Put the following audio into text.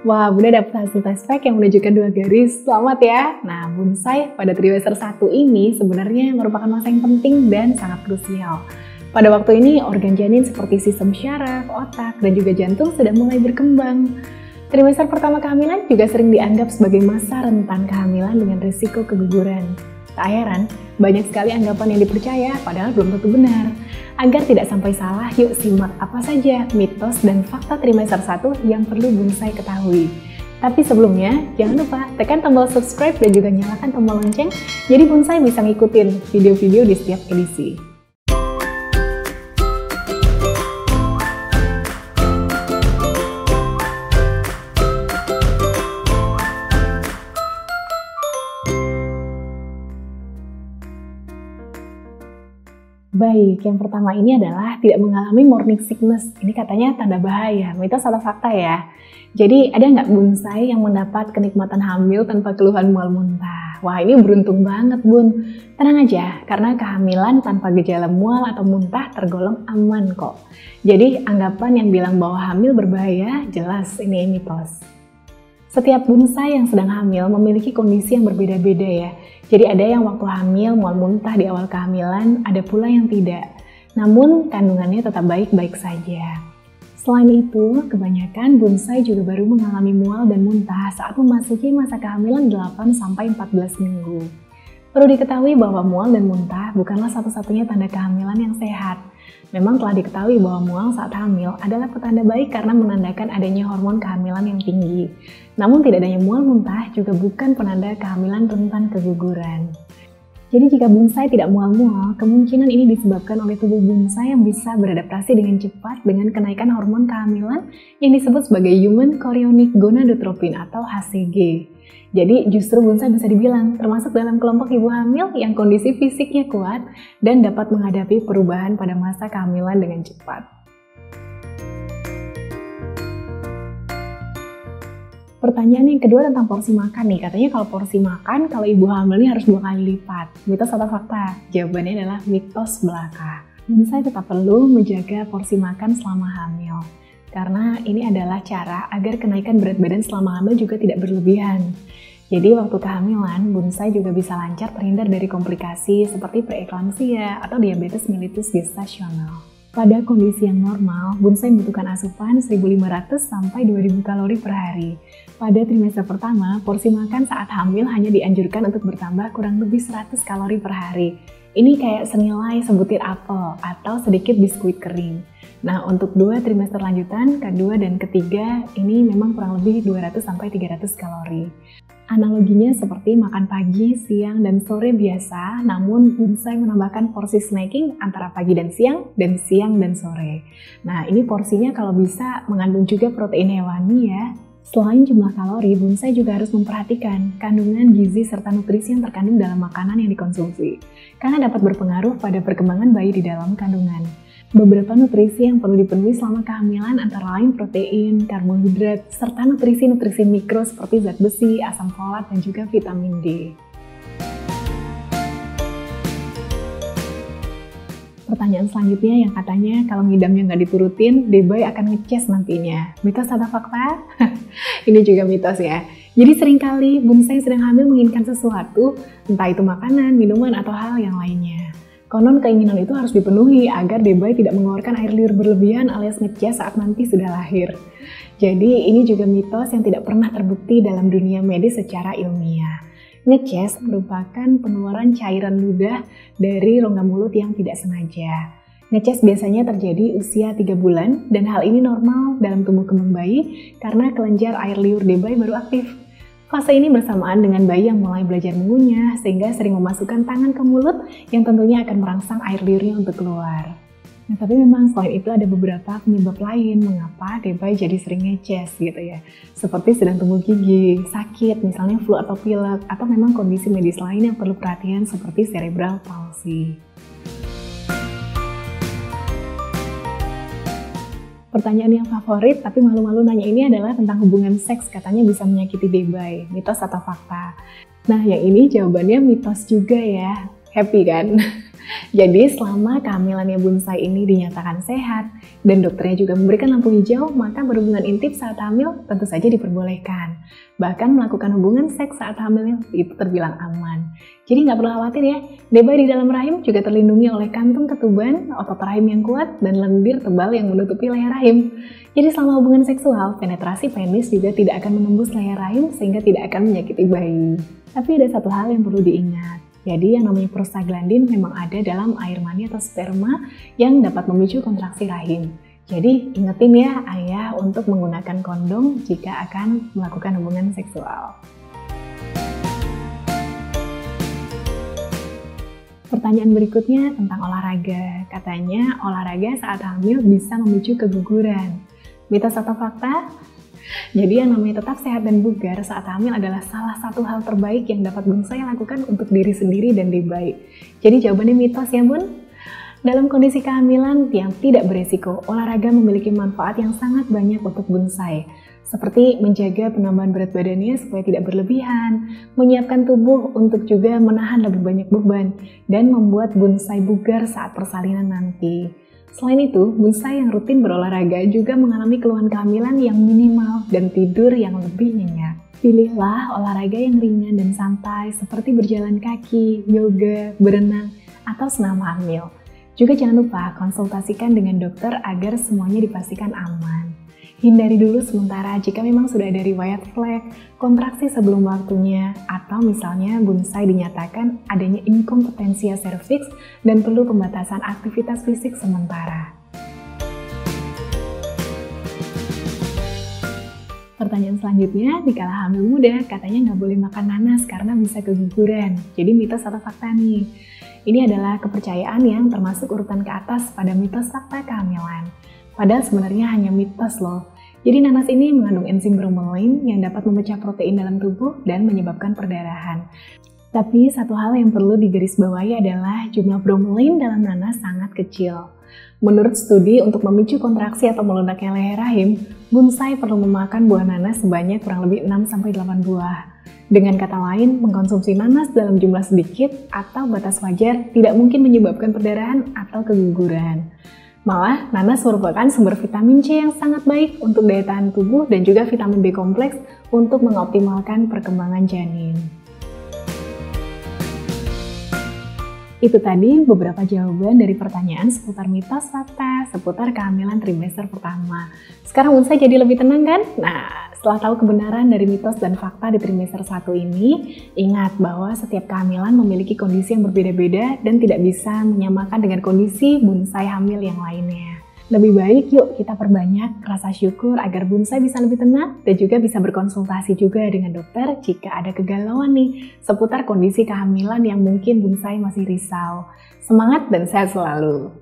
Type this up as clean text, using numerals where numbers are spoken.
Wah, Bunda dapat hasil tes pack yang menunjukkan 2 garis. Selamat ya. Nah, bonsai pada trimester 1 ini sebenarnya merupakan masa yang penting dan sangat krusial. Pada waktu ini, organ janin seperti sistem syaraf, otak, dan juga jantung sudah mulai berkembang. Trimester pertama kehamilan juga sering dianggap sebagai masa rentan kehamilan dengan risiko keguguran. Tak heran, banyak sekali anggapan yang dipercaya padahal belum tentu benar. Agar tidak sampai salah, yuk simak apa saja mitos dan fakta trimester 1 yang perlu bonsai ketahui. Tapi sebelumnya, jangan lupa tekan tombol subscribe dan juga nyalakan tombol lonceng, jadi bonsai bisa ngikutin video-video di setiap edisi. Baik, yang pertama ini adalah tidak mengalami morning sickness. Ini katanya tanda bahaya, mitos atau fakta ya. Jadi ada nggak bonsai yang mendapat kenikmatan hamil tanpa keluhan mual muntah? Wah, ini beruntung banget bun. Tenang aja, karena kehamilan tanpa gejala mual atau muntah tergolong aman kok. Jadi anggapan yang bilang bahwa hamil berbahaya, jelas ini mitos. Setiap bonsai yang sedang hamil memiliki kondisi yang berbeda-beda ya. Jadi ada yang waktu hamil mual muntah di awal kehamilan, ada pula yang tidak. Namun kandungannya tetap baik-baik saja. Selain itu, kebanyakan bonsai juga baru mengalami mual dan muntah saat memasuki masa kehamilan 8-14 minggu. Perlu diketahui bahwa mual dan muntah bukanlah satu-satunya tanda kehamilan yang sehat. Memang telah diketahui bahwa mual saat hamil adalah petanda baik karena menandakan adanya hormon kehamilan yang tinggi. Namun tidak adanya mual muntah juga bukan penanda kehamilan rentan keguguran. Jadi jika bonsai tidak mual-mual, kemungkinan ini disebabkan oleh tubuh bonsai yang bisa beradaptasi dengan cepat dengan kenaikan hormon kehamilan yang disebut sebagai Human Chorionic Gonadotropin atau HCG. Jadi justru bonsai bisa dibilang termasuk dalam kelompok ibu hamil yang kondisi fisiknya kuat dan dapat menghadapi perubahan pada masa kehamilan dengan cepat. Pertanyaan yang kedua tentang porsi makan nih, katanya kalau porsi makan kalau ibu hamil ini harus 2 kali lipat. Mitos atau fakta? Jawabannya adalah mitos belaka. Bonsai tetap perlu menjaga porsi makan selama hamil. Karena ini adalah cara agar kenaikan berat badan selama hamil juga tidak berlebihan. Jadi waktu kehamilan, bonsai juga bisa lancar terhindar dari komplikasi seperti preeklamsia atau diabetes mellitus gestasional. Pada kondisi yang normal, bonsai membutuhkan asupan 1.500 sampai 2.000 kalori per hari. Pada trimester pertama, porsi makan saat hamil hanya dianjurkan untuk bertambah kurang lebih 100 kalori per hari. Ini kayak senilai sebutir apel atau sedikit biskuit kering. Nah, untuk 2 trimester lanjutan, kedua dan ketiga, ini memang kurang lebih 200-300 kalori. Analoginya seperti makan pagi, siang, dan sore biasa, namun bonsai menambahkan porsi snacking antara pagi dan siang dan sore. Nah, ini porsinya kalau bisa mengandung juga protein hewani ya. Selain jumlah kalori, bonsai juga harus memperhatikan kandungan gizi serta nutrisi yang terkandung dalam makanan yang dikonsumsi, karena dapat berpengaruh pada perkembangan bayi di dalam kandungan. Beberapa nutrisi yang perlu dipenuhi selama kehamilan antara lain protein, karbohidrat, serta nutrisi-nutrisi mikro seperti zat besi, asam folat, dan juga vitamin D. Pertanyaan selanjutnya yang katanya kalau ngidamnya nggak diturutin, debay akan ngeces nantinya. Mitos atau fakta? Ini juga mitos ya. Jadi seringkali bonsai sedang hamil menginginkan sesuatu, entah itu makanan, minuman, atau hal yang lainnya. Konon keinginan itu harus dipenuhi agar debay tidak mengeluarkan air liur berlebihan alias ngeces saat nanti sudah lahir. Jadi ini juga mitos yang tidak pernah terbukti dalam dunia medis secara ilmiah. Ngeces merupakan pengeluaran cairan ludah dari rongga mulut yang tidak sengaja. Ngeces biasanya terjadi usia 3 bulan dan hal ini normal dalam tumbuh kembang bayi karena kelenjar air liur debay baru aktif. Fase ini bersamaan dengan bayi yang mulai belajar mengunyah sehingga sering memasukkan tangan ke mulut yang tentunya akan merangsang air liurnya untuk keluar. Nah, tapi memang selain itu ada beberapa penyebab lain mengapa debay jadi sering ngeces gitu ya. Seperti sedang tumbuh gigi, sakit, misalnya flu atau pilek, atau memang kondisi medis lain yang perlu perhatian seperti cerebral palsy. Pertanyaan yang favorit tapi malu-malu nanya ini adalah tentang hubungan seks katanya bisa menyakiti debay, mitos atau fakta? Nah yang ini jawabannya mitos juga ya. Happy kan? Jadi selama kehamilannya bonsai ini dinyatakan sehat dan dokternya juga memberikan lampu hijau, maka berhubungan intim saat hamil tentu saja diperbolehkan. Bahkan melakukan hubungan seks saat hamil itu terbilang aman. Jadi nggak perlu khawatir ya, bayi di dalam rahim juga terlindungi oleh kantung ketuban, otot rahim yang kuat, dan lendir tebal yang menutupi leher rahim. Jadi selama hubungan seksual, penetrasi penis juga tidak akan menembus leher rahim sehingga tidak akan menyakiti bayi. Tapi ada satu hal yang perlu diingat. Jadi yang namanya prostaglandin memang ada dalam air mani atau sperma yang dapat memicu kontraksi rahim. Jadi ingetin ya ayah untuk menggunakan kondom jika akan melakukan hubungan seksual. Pertanyaan berikutnya tentang olahraga. Katanya olahraga saat hamil bisa memicu keguguran. Mitos atau fakta? Jadi yang namanya tetap sehat dan bugar saat hamil adalah salah satu hal terbaik yang dapat bonsai lakukan untuk diri sendiri dan di bayi. Jadi jawabannya mitos ya bun? Dalam kondisi kehamilan yang tidak beresiko, olahraga memiliki manfaat yang sangat banyak untuk bonsai. Seperti menjaga penambahan berat badannya supaya tidak berlebihan, menyiapkan tubuh untuk juga menahan lebih banyak beban, dan membuat bonsai bugar saat persalinan nanti. Selain itu, bonsai yang rutin berolahraga juga mengalami keluhan kehamilan yang minimal dan tidur yang lebih nyenyak. Pilihlah olahraga yang ringan dan santai seperti berjalan kaki, yoga, berenang, atau senam hamil. Juga jangan lupa konsultasikan dengan dokter agar semuanya dipastikan aman. Hindari dulu sementara jika memang sudah ada riwayat flek, kontraksi sebelum waktunya, atau misalnya bonsai dinyatakan adanya inkompetensia serviks dan perlu pembatasan aktivitas fisik sementara. Pertanyaan selanjutnya, dikala hamil muda katanya nggak boleh makan nanas karena bisa keguguran. Jadi mitos atau fakta nih? Ini adalah kepercayaan yang termasuk urutan ke atas pada mitos fakta kehamilan. Padahal sebenarnya hanya mitos loh. Jadi nanas ini mengandung enzim bromelain yang dapat memecah protein dalam tubuh dan menyebabkan perdarahan. Tapi satu hal yang perlu digarisbawahi adalah jumlah bromelain dalam nanas sangat kecil. Menurut studi untuk memicu kontraksi atau melunaknya leher rahim, bonsai perlu memakan buah nanas sebanyak kurang lebih 6-8 buah. Dengan kata lain, mengkonsumsi nanas dalam jumlah sedikit atau batas wajar tidak mungkin menyebabkan perdarahan atau keguguran. Malah, nanas merupakan sumber vitamin C yang sangat baik untuk daya tahan tubuh dan juga vitamin B kompleks untuk mengoptimalkan perkembangan janin. Itu tadi beberapa jawaban dari pertanyaan seputar mitos fakta seputar kehamilan trimester pertama. Sekarang Unsa jadi lebih tenang kan? Nah, setelah tahu kebenaran dari mitos dan fakta di trimester 1 ini, ingat bahwa setiap kehamilan memiliki kondisi yang berbeda-beda dan tidak bisa menyamakan dengan kondisi bonsai hamil yang lainnya. Lebih baik yuk kita perbanyak rasa syukur agar bonsai bisa lebih tenang dan juga bisa berkonsultasi juga dengan dokter jika ada kegalauan nih seputar kondisi kehamilan yang mungkin bonsai masih risau. Semangat dan sehat selalu!